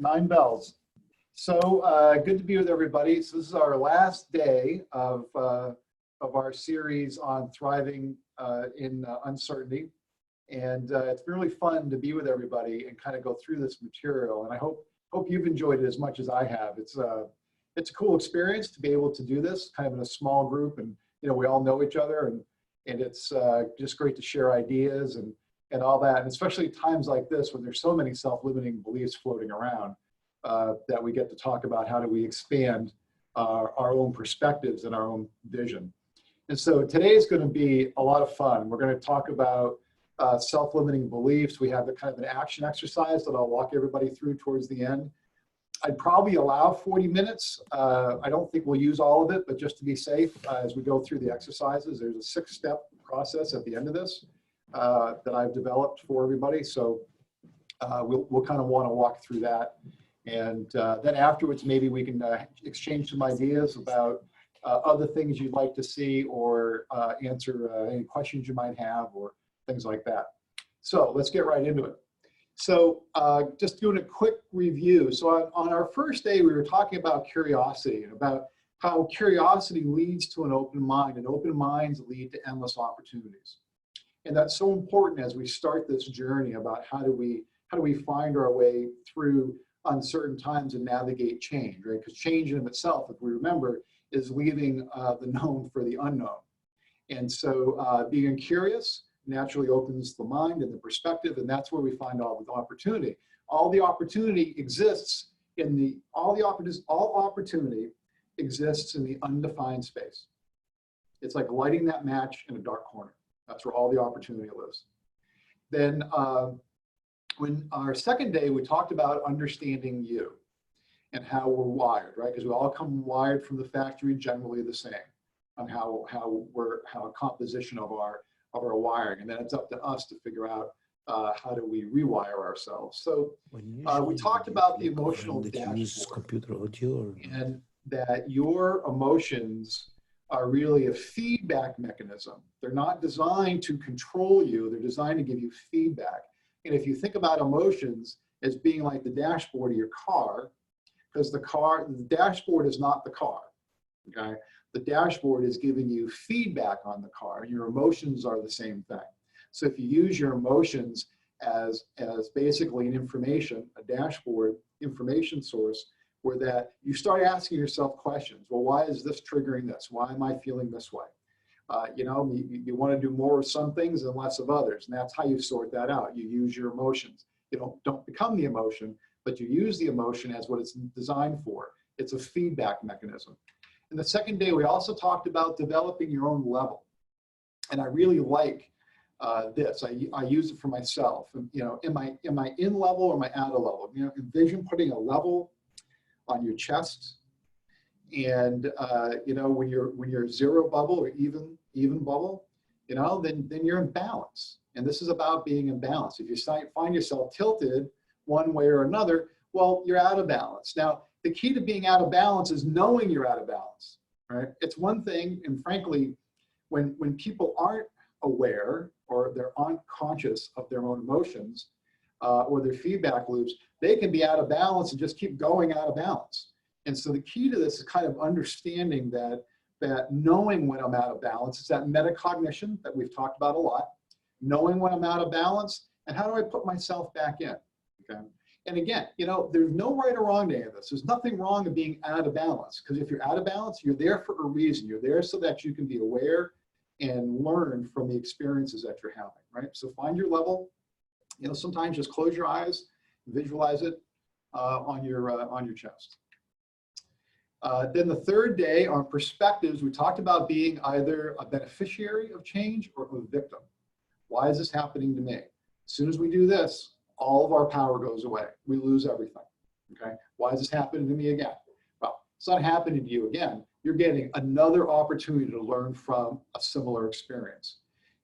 9 bells. So good to be with everybody. So this is our last day of our series on thriving in uncertainty. And it's been really fun to be with everybody and kind of go through this material. And I hope you've enjoyed it as much as I have. It's a cool experience to be able to do this kind of in a small group, and we all know each other, and it's just great to share ideas and all that, and especially times like this when there's so many self-limiting beliefs floating around, that we get to talk about how do we expand our own perspectives and our own vision. And so today is going to be a lot of fun. We're going to talk about self-limiting beliefs. We have a kind of an action exercise that I'll walk everybody through towards the end. I'd probably allow 40 minutes. I don't think we'll use all of it, but just to be safe, as we go through the exercises, there's a 6-step process at the end of this that I've developed for everybody. So we'll kind of want to walk through that. And then afterwards, maybe we can exchange some ideas about other things you'd like to see, or answer any questions you might have, or things like that. So let's get right into it. So just doing a quick review. So on our first day, we were talking about curiosity and about how curiosity leads to an open mind, and open minds lead to endless opportunities. And that's so important as we start this journey about how do we find our way through uncertain times and navigate change, right? Because change in of itself, if we remember, is leaving the known for the unknown. And so being curious naturally opens the mind and the perspective, and that's where we find all the opportunity. All the opportunity exists in all opportunity exists in the undefined space. It's like lighting that match in a dark corner. That's where all the opportunity lives. Then when our second day, we talked about understanding you and how we're wired, right? Because we all come wired from the factory generally the same on how a composition of our wiring, and then it's up to us to figure out how do we rewire ourselves. So we talked about the emotional dashboard, and that your emotions are really a feedback mechanism. They're not designed to control you, they're designed to give you feedback. And if you think about emotions as being like the dashboard of your car, because the dashboard is not the car, okay? The dashboard is giving you feedback on the car. Your emotions are the same thing. So if you use your emotions as basically an information, a dashboard information source, where that you start asking yourself questions. Well, why is this triggering this? Why am I feeling this way? You want to do more of some things and less of others, and that's how you sort that out. You use your emotions. You don't become the emotion, but you use the emotion as what it's designed for. It's a feedback mechanism. And the second day, we also talked about developing your own level. And I really like this. I use it for myself. And, am I in level or am I out of level? Envision putting a level on your chest. And, when you're zero bubble or even bubble, then you're in balance. And this is about being in balance. If you find yourself tilted one way or another, well, you're out of balance. Now, the key to being out of balance is knowing you're out of balance, right? It's one thing, and frankly, when people aren't aware or they're unconscious of their own emotions or their feedback loops, they can be out of balance and just keep going out of balance. And so the key to this is kind of understanding that knowing when I'm out of balance, it's that metacognition that we've talked about a lot, knowing when I'm out of balance, and how do I put myself back in, okay? And again, there's no right or wrong to any of this. There's nothing wrong with being out of balance, because if you're out of balance, you're there for a reason. You're there so that you can be aware and learn from the experiences that you're having, right? So find your level. Sometimes just close your eyes, visualize it on your chest. Then the third day on perspectives, we talked about being either a beneficiary of change or a victim. Why is this happening to me? As soon as we do this, all of our power goes away. We lose everything, okay? Why is this happening to me again? Well, it's not happening to you again. You're getting another opportunity to learn from a similar experience.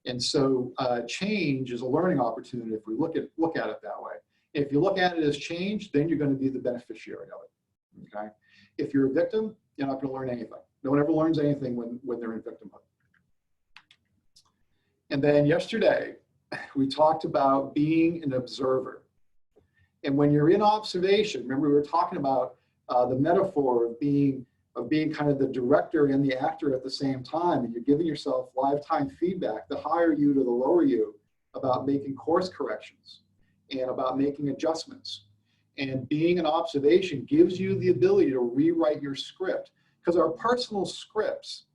And so change is a learning opportunity if we look at it that way. If you look at it as change, then you're going to be the beneficiary of it, okay? If you're a victim, you're not going to learn anything. No one ever learns anything when they're in victimhood. And then yesterday, we talked about being an observer. And when you're in observation, remember we were talking about the metaphor of being kind of the director and the actor at the same time, and you're giving yourself lifetime feedback, the higher you to the lower you, about making course corrections and about making adjustments. And being in observation gives you the ability to rewrite your script, because our personal scripts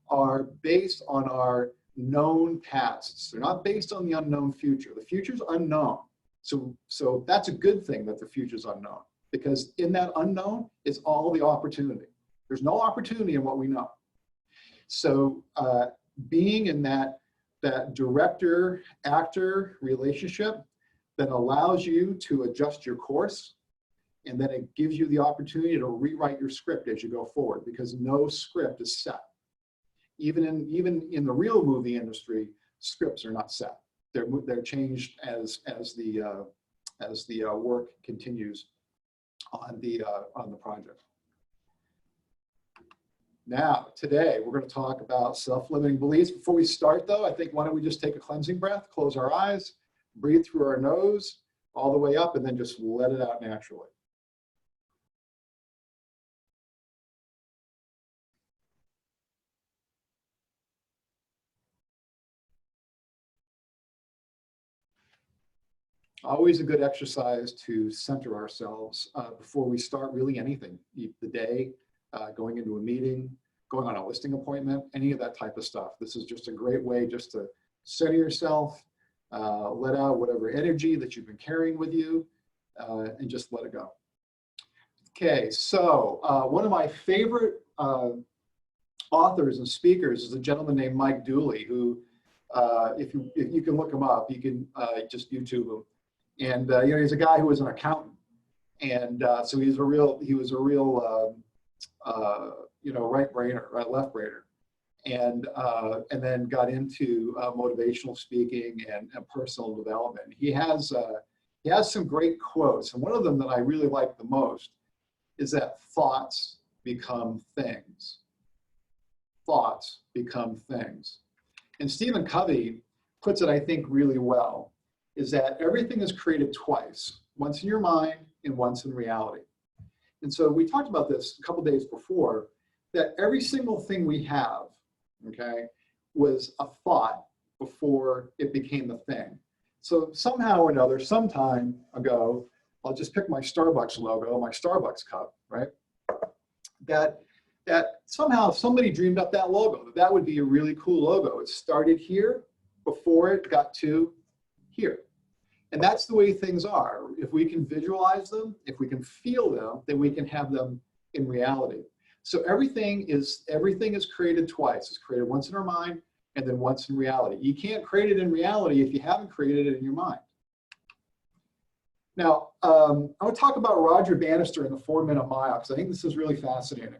are based on our known pasts. They're not based on the unknown future. The future's unknown. So that's a good thing that the future's unknown, because in that unknown is all the opportunity. There's no opportunity in what we know. So being in that director-actor relationship that allows you to adjust your course, and then it gives you the opportunity to rewrite your script as you go forward, because no script is set. Even in the real movie industry, scripts are not set. They're changed as the work continues on the project. Now, today, we're going to talk about self-limiting beliefs. Before we start, though, I think why don't we just take a cleansing breath, close our eyes, breathe through our nose all the way up, and then just let it out naturally. Always a good exercise to center ourselves before we start really anything, the day, going into a meeting, going on a listing appointment, any of that type of stuff. This is just a great way just to center yourself, let out whatever energy that you've been carrying with you, and just let it go. Okay, so one of my favorite authors and speakers is a gentleman named Mike Dooley, who, if you can look him up, you can just YouTube him. And you know, he's a guy who was an accountant, and so he was a real you know, left brainer, and then got into motivational speaking and personal development. He has some great quotes, and one of them that I really like the most is that thoughts become things. Thoughts become things. And Stephen Covey puts it, I think, really well, is that everything is created twice, once in your mind and once in reality. And so we talked about this a couple days before, that every single thing we have, okay, was a thought before it became a thing. So somehow or another, some time ago, I'll just pick my Starbucks logo, my Starbucks cup, right? That somehow somebody dreamed up that logo. That would be a really cool logo. It started here before it got to here. And that's the way things are. If we can visualize them, if we can feel them, then we can have them in reality. So everything is created twice. It's created once in our mind and then once in reality. You can't create it in reality if you haven't created it in your mind. Now, I'm going to talk about Roger Bannister and the 4-minute mile, because I think this is really fascinating.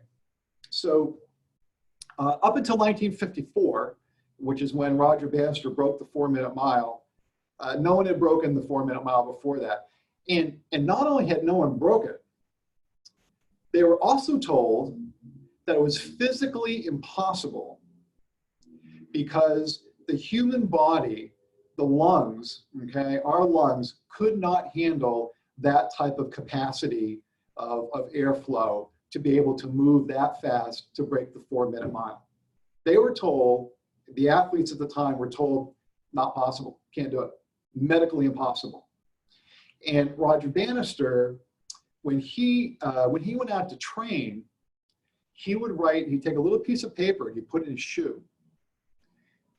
So up until 1954, which is when Roger Bannister broke the 4-minute mile, no one had broken the 4-minute mile before that. And not only had no one broke it, they were also told that it was physically impossible because the human body, the lungs, okay, our lungs could not handle that type of capacity of airflow to be able to move that fast to break the 4-minute mile. They were told, the athletes at the time were told, not possible, can't do it, medically impossible. And Roger Bannister, when he went out to train, he would write, he'd take a little piece of paper and he'd put it in his shoe.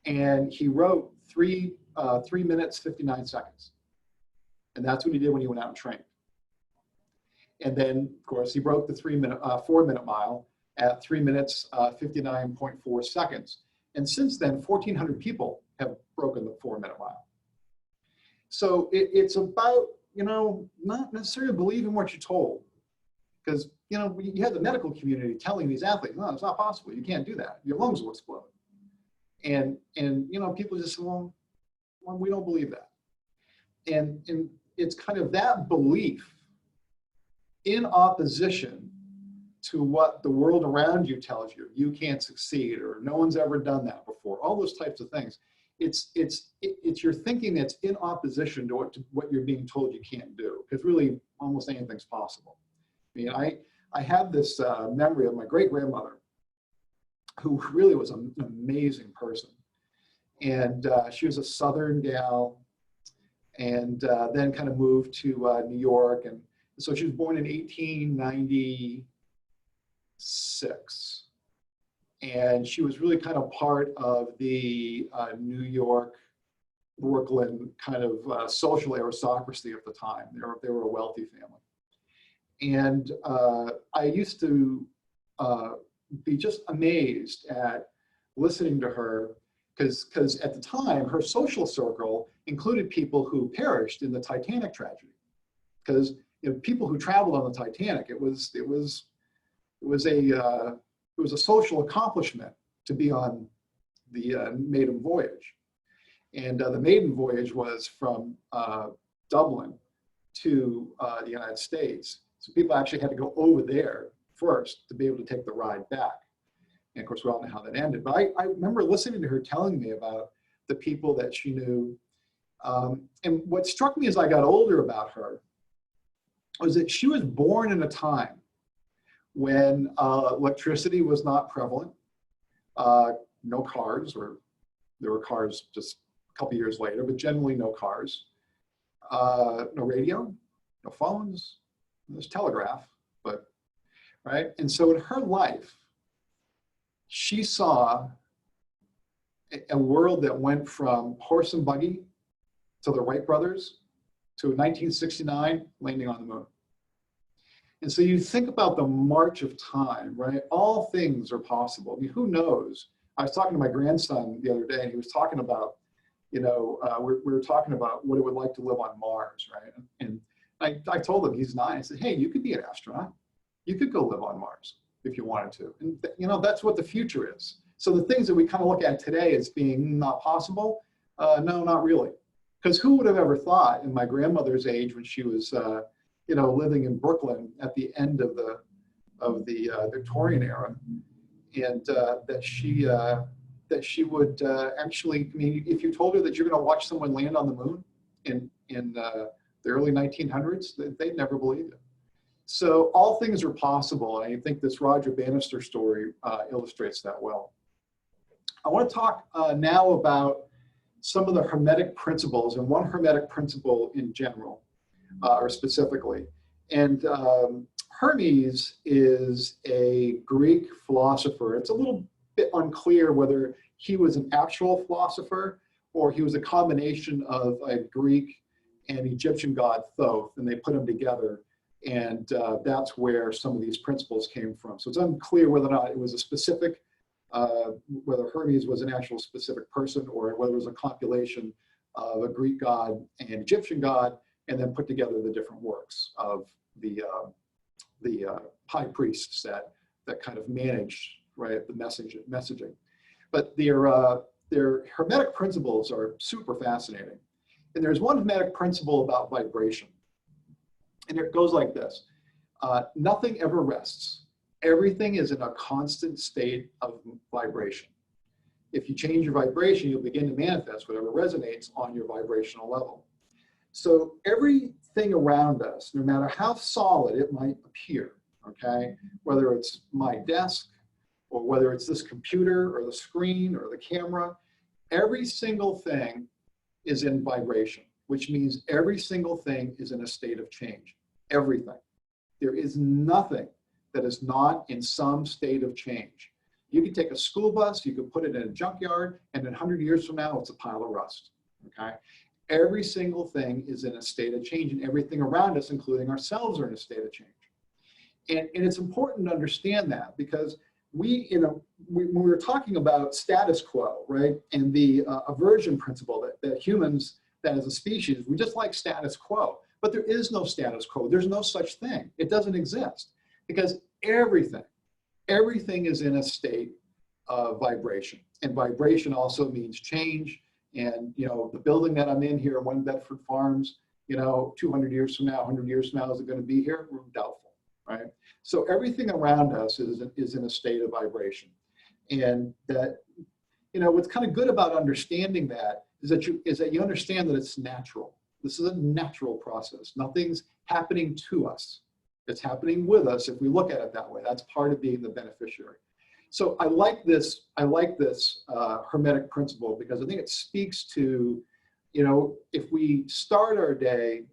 And he wrote 3 minutes, 59 seconds. And that's what he did when he went out and trained. And then, of course, he broke the 4-minute mile at 3 minutes, 59.4 seconds. And since then, 1,400 people have broken the 4-minute mile. So it's about, you know, not necessarily believing what you're told. Because, you know, you have the medical community telling these athletes, no, it's not possible. You can't do that. Your lungs will explode. And you know, people just say, well, we don't believe that. And it's kind of that belief in opposition to what the world around you tells you. You can't succeed, or no one's ever done that before. All those types of things. it's your thinking that's in opposition to what you're being told you can't do, because really almost anything's possible. I mean, I have this memory of my great-grandmother, who really was an amazing person. And she was a Southern gal, and then kind of moved to New York. And so she was born in 1896. And she was really kind of part of the New York, Brooklyn kind of social aristocracy of the time. They were a wealthy family. And I used to be just amazed at listening to her, because at the time, her social circle included people who perished in the Titanic tragedy. Because people who traveled on the Titanic, it was a social accomplishment to be on the maiden voyage. And the maiden voyage was from Dublin to the United States. So people actually had to go over there first to be able to take the ride back. And of course, we all know how that ended. But I remember listening to her telling me about the people that she knew. And what struck me as I got older about her was that she was born in a time when electricity was not prevalent, no cars, or there were cars just a couple years later, but generally no cars, no radio, no phones, there's telegraph, but, right? And so in her life, she saw a world that went from horse and buggy to the Wright brothers to 1969 landing on the moon. And so you think about the march of time, right? All things are possible. I mean, who knows? I was talking to my grandson the other day, and he was talking about, we were talking about what it would like to live on Mars, right? And I told him, he's 9, I said, hey, you could be an astronaut. You could go live on Mars if you wanted to. And that's what the future is. So the things that we kind of look at today as being not possible, no, not really. Because who would have ever thought in my grandmother's age when she was, living in Brooklyn at the end of the Victorian era, and that she would actually, I mean, if you told her that you're going to watch someone land on the moon in the early 1900s, they'd never believe it. So all things are possible. I think this Roger Bannister story illustrates that well. I want to talk now about some of the Hermetic principles, and one Hermetic principle in general, or specifically. And Hermes is a Greek philosopher. It's a little bit unclear whether he was an actual philosopher or he was a combination of a Greek and Egyptian god Thoth, and they put them together. And that's where some of these principles came from. So it's unclear whether or not it was a specific, whether Hermes was an actual specific person or whether it was a compilation of a Greek god and Egyptian god, and then put together the different works of the high priests that kind of managed, right, the messaging. But their Hermetic principles are super fascinating. And there's one Hermetic principle about vibration. And it goes like this. Nothing ever rests. Everything is in a constant state of vibration. If you change your vibration, you'll begin to manifest whatever resonates on your vibrational level. So everything around us, no matter how solid it might appear, okay, whether it's my desk or whether it's this computer or the screen or the camera, every single thing is in vibration, which means every single thing is in a state of change. Everything. There is nothing that is not in some state of change. You can take a school bus, you can put it in a junkyard, and 100 years from now, it's a pile of rust, okay? Every single thing is in a state of change, and everything around us, including ourselves, are in a state of change. And it's important to understand that, because when we were talking about status quo, right, and the aversion principle that humans, that as a species, we just like status quo. But there is no status quo. There's no such thing. It doesn't exist, because everything is in a state of vibration. And vibration also means change. And, the building that I'm in here, One Bedford Farms, 200 years from now, 100 years from now, is it going to be here? We're doubtful, right? So everything around us is in a state of vibration. And that, what's kind of good about understanding that is that you understand that it's natural. This is a natural process. Nothing's happening to us. It's happening with us if we look at it that way. That's part of being the beneficiary. So I like this Hermetic principle because I think it speaks to, if we start our day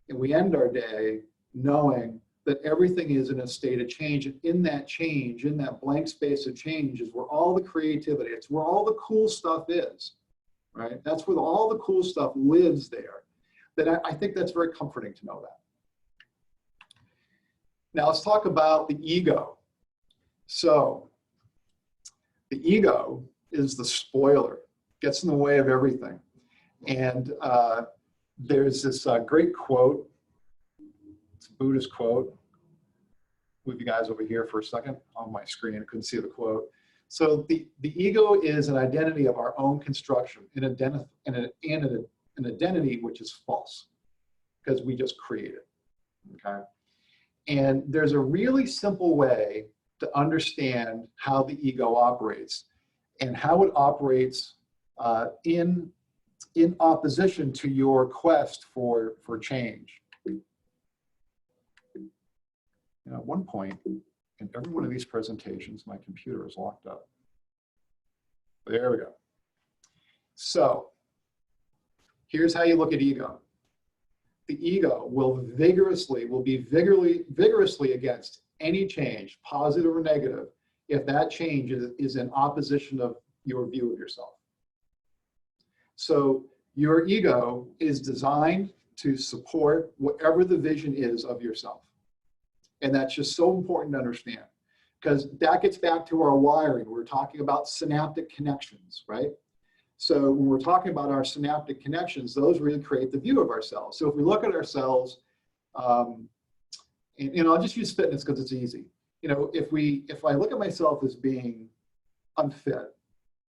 and we end our day knowing that everything is in a state of change, and in that change, in that blank space of change is where all the creativity, it's where all the cool stuff is, right? That's where all the cool stuff lives there. That I think that's very comforting to know that. Now let's talk about the ego. So the ego is the spoiler, gets in the way of everything. And there's this great quote, it's a Buddhist quote. Move you guys over here for a second on my screen, I couldn't see the quote. So the ego is an identity of our own construction, an identity which is false, because we just create it, okay? And there's a really simple way to understand how the ego operates and how it operates in opposition to your quest for change. At one point, in every one of these presentations, my computer is locked up. There we go. So here's how you look at ego. The ego will be vigorously against any change, positive or negative, if that change is in opposition of your view of yourself. So your ego is designed to support whatever the vision is of yourself. And that's just so important to understand, because that gets back to our wiring. We're talking about synaptic connections, right? So when we're talking about our synaptic connections, those really create the view of ourselves. So if we look at ourselves, and I'll just use fitness because it's easy. If I look at myself as being unfit,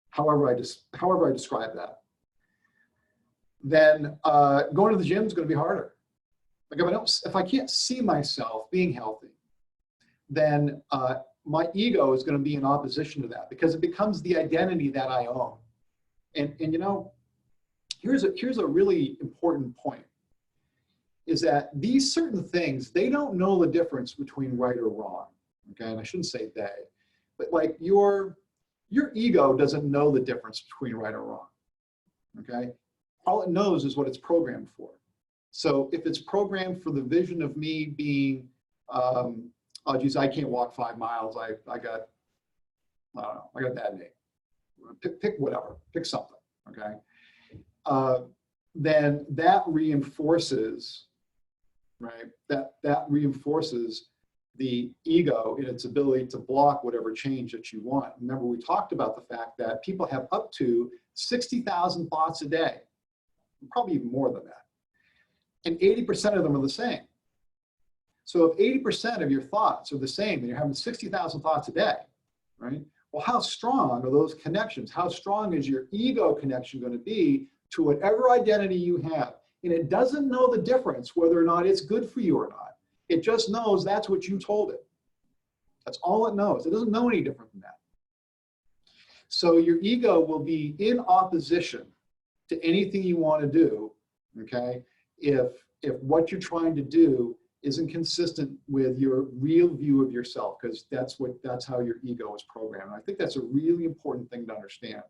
however I describe that, then going to the gym is going to be harder. Like if I can't see myself being healthy, then my ego is going to be in opposition to that, because it becomes the identity that I own. And here's a really important point, is that these certain things, they don't know the difference between right or wrong. Okay, and I shouldn't say they, but like your ego doesn't know the difference between right or wrong. Okay, all it knows is what it's programmed for. So if it's programmed for the vision of me being, oh geez, I can't walk 5 miles. I got a bad knee. Pick whatever, pick something, okay? Then that reinforces, right? That reinforces the ego in its ability to block whatever change that you want. Remember, we talked about the fact that people have up to 60,000 thoughts a day, probably even more than that. And 80% of them are the same. So if 80% of your thoughts are the same, and you're having 60,000 thoughts a day, right? Well, how strong are those connections? How strong is your ego connection going to be to whatever identity you have? And it doesn't know the difference whether or not it's good for you or not. It just knows that's what you told it. That's all it knows. It doesn't know any different than that. So your ego will be in opposition to anything you want to do, okay? If what you're trying to do isn't consistent with your real view of yourself, because that's how your ego is programmed. And I think that's a really important thing to understand.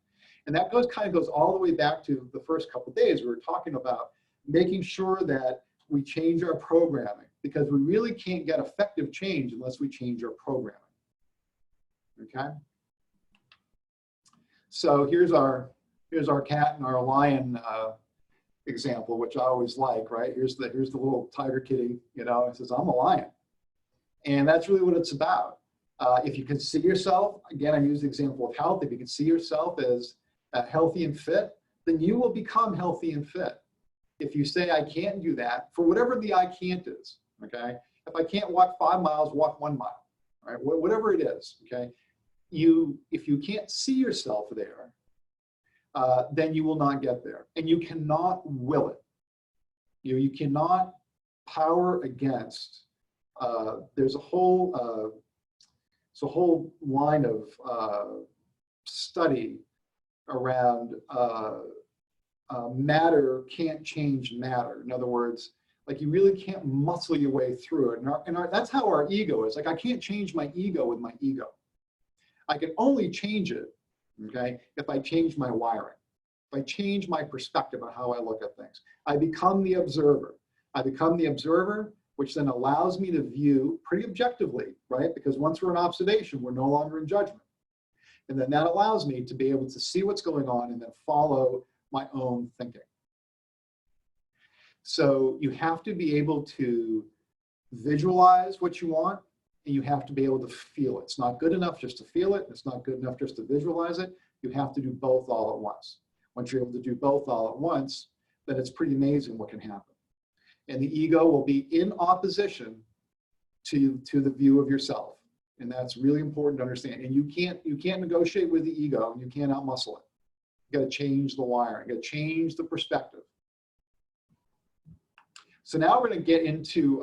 And that kind of goes all the way back to the first couple of days. We were talking about making sure that we change our programming, because we really can't get effective change unless we change our programming. Okay? So here's our cat and our lion example, which I always like, right? Here's the little tiger kitty, it says, I'm a lion. And that's really what it's about. If you can see yourself, again, I use the example of health. If you can see yourself as healthy and fit, then you will become healthy and fit. If you say, I can't do that, for whatever the I can't is, okay? If I can't walk 5 miles, walk 1 mile, right? Whatever it is, okay? If you can't see yourself there, then you will not get there. And you cannot will it. You cannot power against. There's a whole line of study around matter can't change matter. In other words, like you really can't muscle your way through it. That's how our ego is. Like I can't change my ego with my ego. I can only change it, okay, if I change my wiring. If I change my perspective on how I look at things. I become the observer. I become the observer, which then allows me to view pretty objectively, right? Because once we're in observation, we're no longer in judgment. And then that allows me to be able to see what's going on and then follow my own thinking. So you have to be able to visualize what you want, and you have to be able to feel it. It's not good enough just to feel it. It's not good enough just to visualize it. You have to do both all at once. Once you're able to do both all at once, then it's pretty amazing what can happen. And the ego will be in opposition to the view of yourself. And that's really important to understand. And you can't negotiate with the ego, and you can't outmuscle it. You got to change the wiring. You got to change the perspective. So now we're going to get into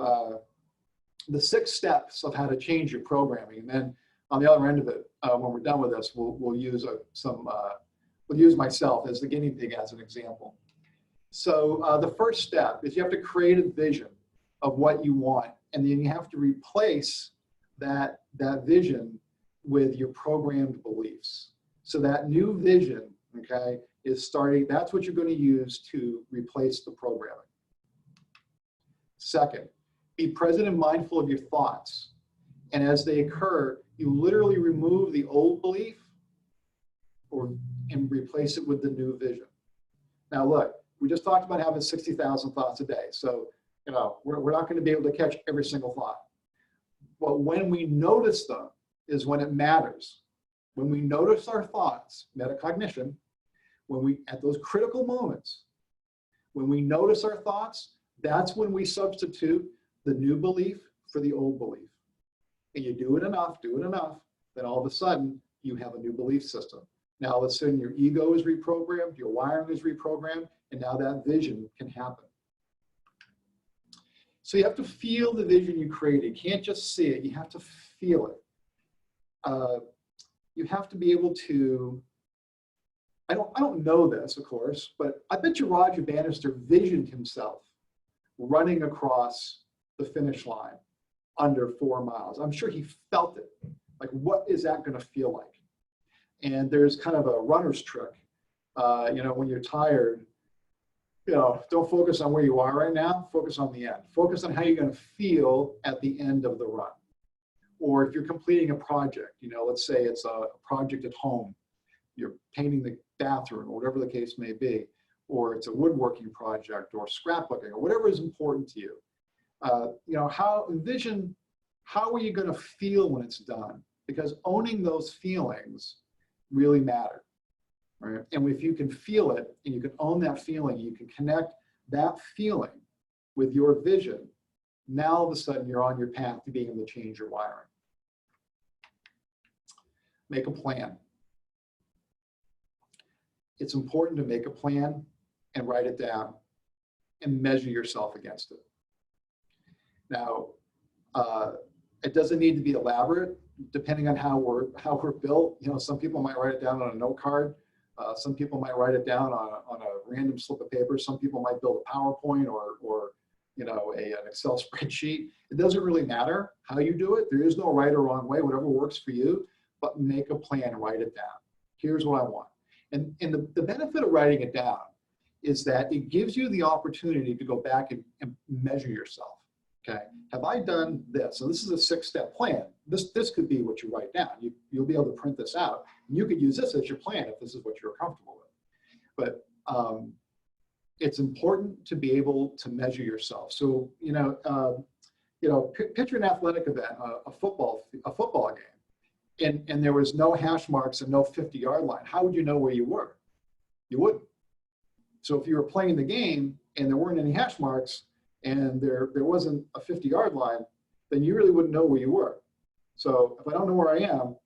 the 6 steps of how to change your programming. And then on the other end of it, when we're done with this, we'll use we'll use myself as the guinea pig as an example. So the first step is you have to create a vision of what you want, and then you have to replace that vision with your programmed beliefs. So that new vision, okay, is starting, that's what you're going to use to replace the programming. Second, be present and mindful of your thoughts. And as they occur, you literally remove the old belief and replace it with the new vision. Now look, we just talked about having 60,000 thoughts a day. So, you know, we're not going to be able to catch every single thought. But when we notice them is when it matters. When we notice our thoughts, metacognition, at those critical moments, when we notice our thoughts, that's when we substitute the new belief for the old belief. And you do it enough, then all of a sudden you have a new belief system. Now all of a sudden your ego is reprogrammed, your wiring is reprogrammed, and now that vision can happen. So you have to feel the vision you created. You can't just see it, you have to feel it. You have to be able to, I don't know this, of course, but I bet you Roger Bannister visioned himself running across the finish line under 4 miles. I'm sure he felt it. Like, what is that going to feel like? And there's kind of a runner's trick. You know, when you're tired, you know, don't focus on where you are right now. Focus on the end. Focus on how you're going to feel at the end of the run. Or if you're completing a project, you know, let's say it's a project at home. You're painting the bathroom, or whatever the case may be. Or it's a woodworking project, or scrapbooking, or whatever is important to you. You know, envision how are you going to feel when it's done? Because owning those feelings really matter, right? And if you can feel it and you can own that feeling, you can connect that feeling with your vision. Now all of a sudden you're on your path to being able to change your wiring. Make a plan. It's important to make a plan and write it down and measure yourself against it. Now, it doesn't need to be elaborate, depending on how we're built. You know, some people might write it down on a note card. Some people might write it down on a random slip of paper. Some people might build a PowerPoint or you know, an Excel spreadsheet. It doesn't really matter how you do it. There is no right or wrong way, whatever works for you, but make a plan and write it down. Here's what I want. And the benefit of writing it down is that it gives you the opportunity to go back and measure yourself. Okay, have I done this? So this is a 6-step plan. This could be what you write down. You'll be able to print this out. And you could use this as your plan if this is what you're comfortable with. But it's important to be able to measure yourself. So picture an athletic event, a football game, and there was no hash marks and no 50-yard line. How would you know where you were? You wouldn't. So if you were playing the game and there weren't any hash marks, and there wasn't a 50-yard line, then you really wouldn't know where you were. So if I don't know where I am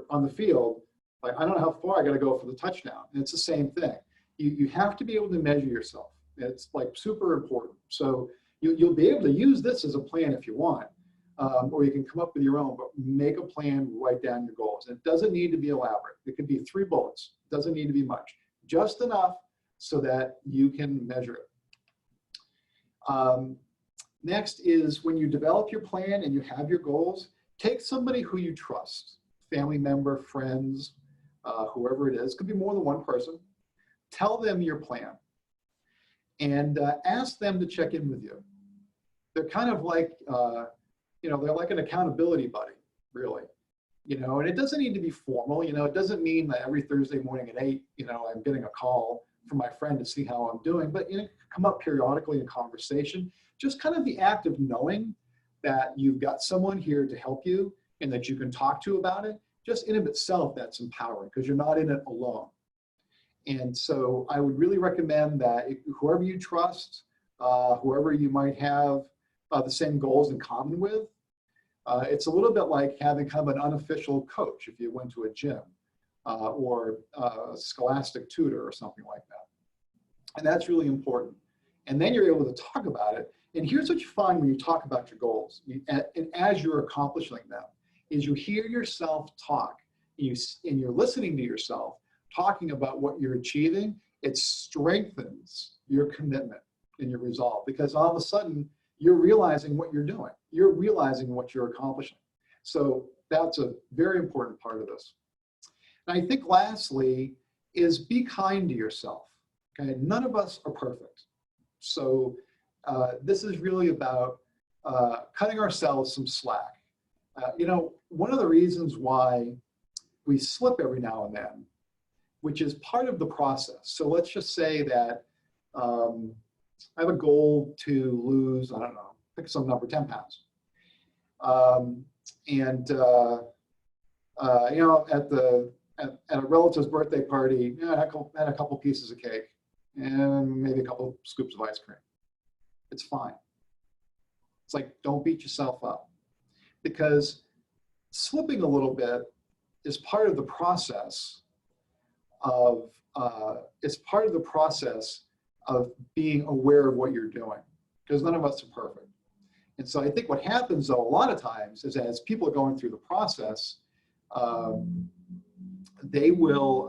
on the field, like I don't know how far I got to go for the touchdown. And it's the same thing. You have to be able to measure yourself. It's like super important. So you'll be able to use this as a plan if you want, or you can come up with your own, but make a plan, write down your goals. And it doesn't need to be elaborate. It could be 3 bullets. It doesn't need to be much, just enough so that you can measure it. Next is when you develop your plan and you have your goals, take somebody who you trust, family member, friends, whoever it is. It could be more than one person. Tell them your plan and ask them to check in with you. They're kind of like, you know, they're like an accountability buddy, really. You know, and it doesn't need to be formal. You know, it doesn't mean that every Thursday morning at 8, you know, I'm getting a call from my friend to see how I'm doing, but you know, come up periodically in conversation. Just kind of the act of knowing that you've got someone here to help you and that you can talk to about it, just in of itself, that's empowering because you're not in it alone. And so I would really recommend that whoever you trust, whoever you might have the same goals in common with, it's a little bit like having kind of an unofficial coach if you went to a gym or a scholastic tutor or something like that. And that's really important. And then you're able to talk about it. And here's what you find when you talk about your goals, and as you're accomplishing them, is you hear yourself talk, and you're listening to yourself talking about what you're achieving. It strengthens your commitment and your resolve, because all of a sudden you're realizing what you're doing. You're realizing what you're accomplishing. So that's a very important part of this. And I think lastly is be kind to yourself. Okay, none of us are perfect. So this is really about cutting ourselves some slack. You know, one of the reasons why we slip every now and then, which is part of the process. So let's just say that I have a goal to lose, I don't know, pick some number, 10 pounds. You know, at a relative's birthday party, you know, I had a couple pieces of cake and maybe a couple scoops of ice cream. It's fine. It's like, don't beat yourself up, because slipping a little bit is part of the process of being aware of what you're doing, because none of us are perfect. And so I think what happens though a lot of times is, as people are going through the process, they will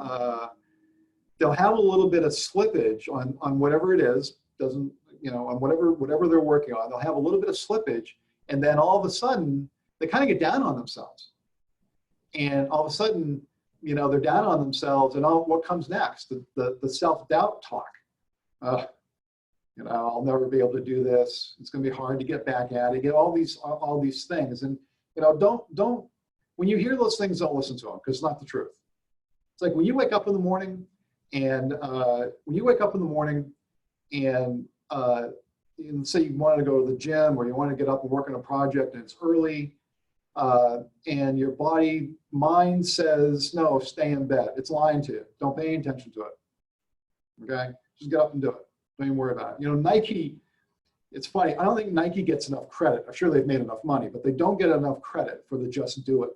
they'll have a little bit of slippage on whatever it is, doesn't, you know, on whatever they're working on. They'll have a little bit of slippage, and then all of a sudden they kind of get down on themselves, and all of a sudden, you know, they're down on themselves, and what comes next? The self-doubt talk. You know, I'll never be able to do this. It's going to be hard to get back at it. Get all these things, and you know, don't when you hear those things, don't listen to them, because it's not the truth. It's like when you wake up in the morning, and say you want to go to the gym, or you want to get up and work on a project, and it's early, and your mind says, no, stay in bed. It's lying to you. Don't pay any attention to it. Okay, just get up and do it. Don't even worry about it. You know, Nike, it's funny, I don't think Nike gets enough credit. I'm sure they've made enough money, but they don't get enough credit for the just do it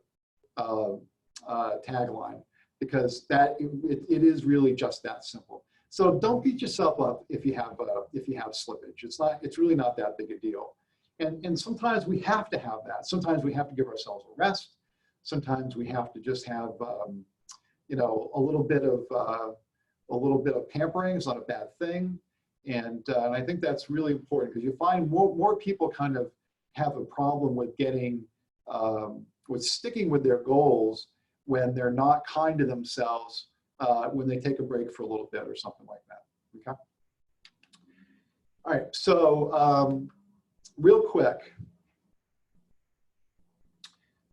tagline, because it is really just that simple. So don't beat yourself up if you have slippage. It's really not that big a deal. And sometimes we have to have that. Sometimes we have to give ourselves a rest. Sometimes we have to just have you know, a little bit of pampering. It's not a bad thing. And I think that's really important, because you find more people kind of have a problem with with sticking with their goals when they're not kind to themselves, when they take a break for a little bit or something like that. Okay. All right. So real quick,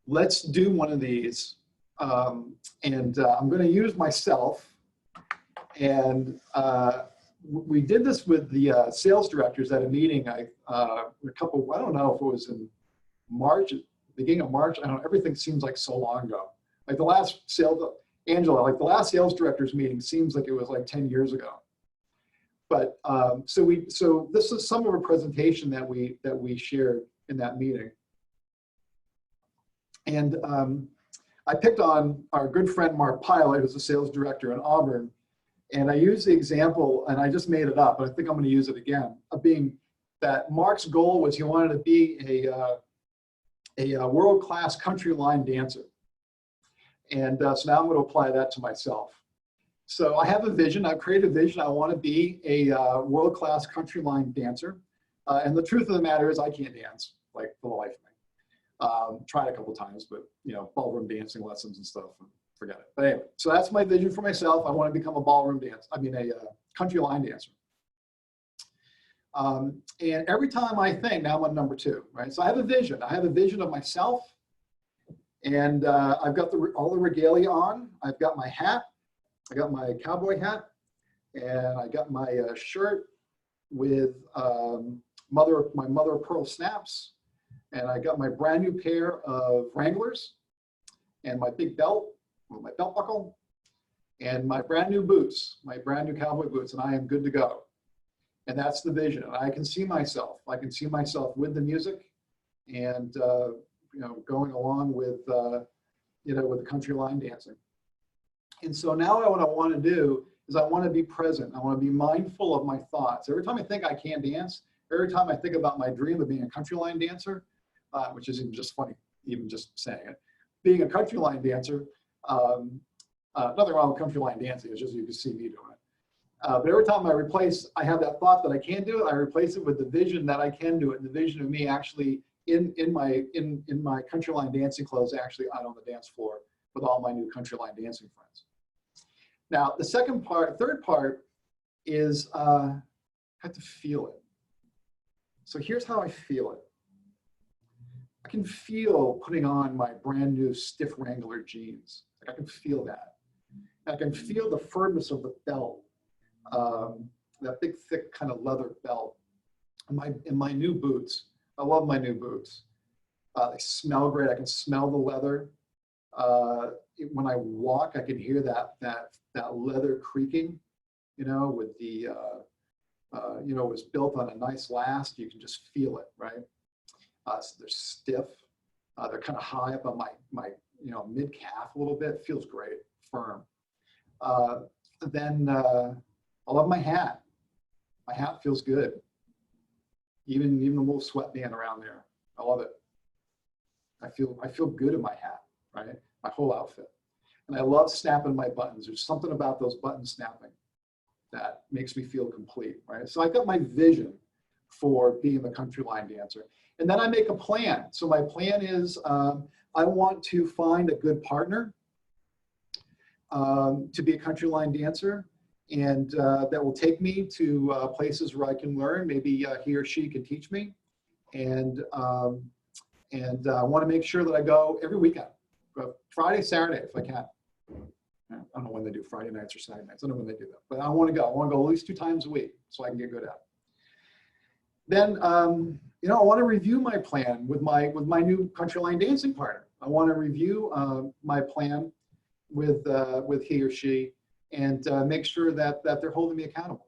let's do one of these, and I'm going to use myself. And we did this with the sales directors at a meeting. I don't know if it was in March, beginning of March. I don't know. Everything seems like so long ago. Like the last the last sales directors meeting seems like it was like 10 years ago. But so this is some of a presentation that we shared in that meeting. And I picked on our good friend Mark Pilot, who's a sales director in Auburn. And I used the example, and I just made it up, but I think I'm going to use it again, of being that Mark's goal was he wanted to be a world-class country line dancer. And so now I'm going to apply that to myself. So I have a vision. I've created a vision. I want to be a world-class country line dancer. And the truth of the matter is I can't dance, like, for the life of me. Tried a couple times, but, you know, ballroom dancing lessons and stuff, forget it. But anyway, so that's my vision for myself. I want to become a country line dancer. And every time I think, now I'm on number 2, right? So I have a vision. I have a vision of myself. And I've got all the regalia on. I've got my hat. I got my cowboy hat. And I got my shirt with my mother of pearl snaps. And I got my brand new pair of Wranglers. And my big belt with my belt buckle. And my brand new boots, my brand new cowboy boots. And I am good to go. And that's the vision. And I can see myself. I can see myself with the music and you know, going along with you know, with the country line dancing. And so now what I want to do is I want to be present. I want to be mindful of my thoughts. Every time I think I can dance, every time I think about my dream of being a country line dancer, which is just funny, even just saying it, being a country line dancer, nothing wrong with country line dancing, it's just you can see me doing it. But every time I have that thought that I can do it, I replace it with the vision that I can do it, and the vision of me actually in my country line dancing clothes, actually out on the dance floor with all my new country line dancing friends. Now, the third part is I have to feel it. So here's how I feel it. I can feel putting on my brand new stiff Wrangler jeans. Like, I can feel that. And I can feel the firmness of the belt, that big, thick kind of leather belt. And my new boots. I love my new boots. They smell great. I can smell the leather. When I walk, I can hear that leather creaking, you know, with the, you know, it was built on a nice last. You can just feel it, right? So they're stiff. They're kind of high up on my you know, mid calf a little bit. It feels great, firm. Then I love my hat. My hat feels good. Even a little sweatband around there. I love it. I feel good in my hat, right? My whole outfit. And I love snapping my buttons. There's something about those buttons snapping that makes me feel complete, right? So I got my vision for being the country line dancer. And then I make a plan. So my plan is I want to find a good partner to be a country line dancer. And that will take me to places where I can learn. Maybe he or she can teach me. And I want to make sure that I go every weekend, Friday, Saturday, if I can. I don't know when they do Friday nights or Saturday nights. I don't know when they do that, but I want to go. I want to go at least 2 times a week so I can get good at it. Then, you know, I want to review my plan with my new country line dancing partner. I want to review my plan with he or she, and make sure that they're holding me accountable,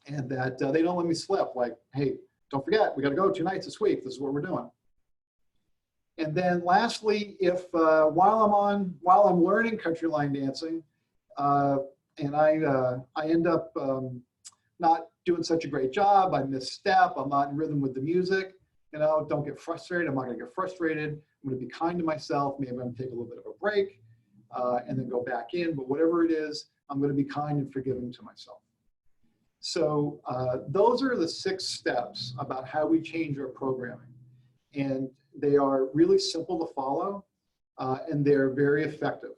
and that they don't let me slip. Like, hey, don't forget, we got to go 2 nights this week. This is what we're doing. And then lastly, if while I'm learning country line dancing, and I end up not doing such a great job, I misstep, I'm not in rhythm with the music, you know, don't get frustrated. I'm not going to get frustrated. I'm going to be kind to myself. Maybe I'm going to take a little bit of a break and then go back in. But whatever it is, I'm going to be kind and forgiving to myself. So those are the 6 steps about how we change our programming. And they are really simple to follow, and they're very effective.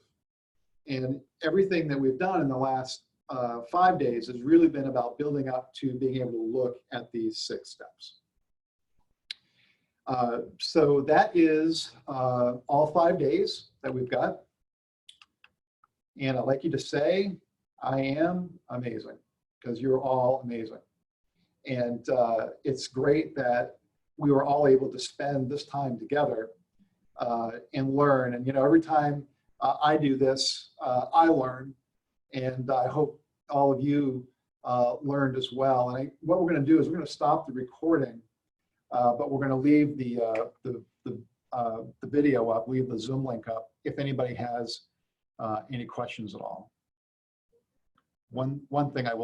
And everything that we've done in the last 5 days has really been about building up to being able to look at these 6 steps. So that is all 5 days that we've got. And I'd like you to say, I am amazing, because you're all amazing. And it's great that we were all able to spend this time together and learn. And, you know, every time I do this, I learn. And I hope all of you learned as well. And what we're going to do is we're going to stop the recording, but we're going to leave the video up, leave the Zoom link up, if anybody has any questions at all. One thing I will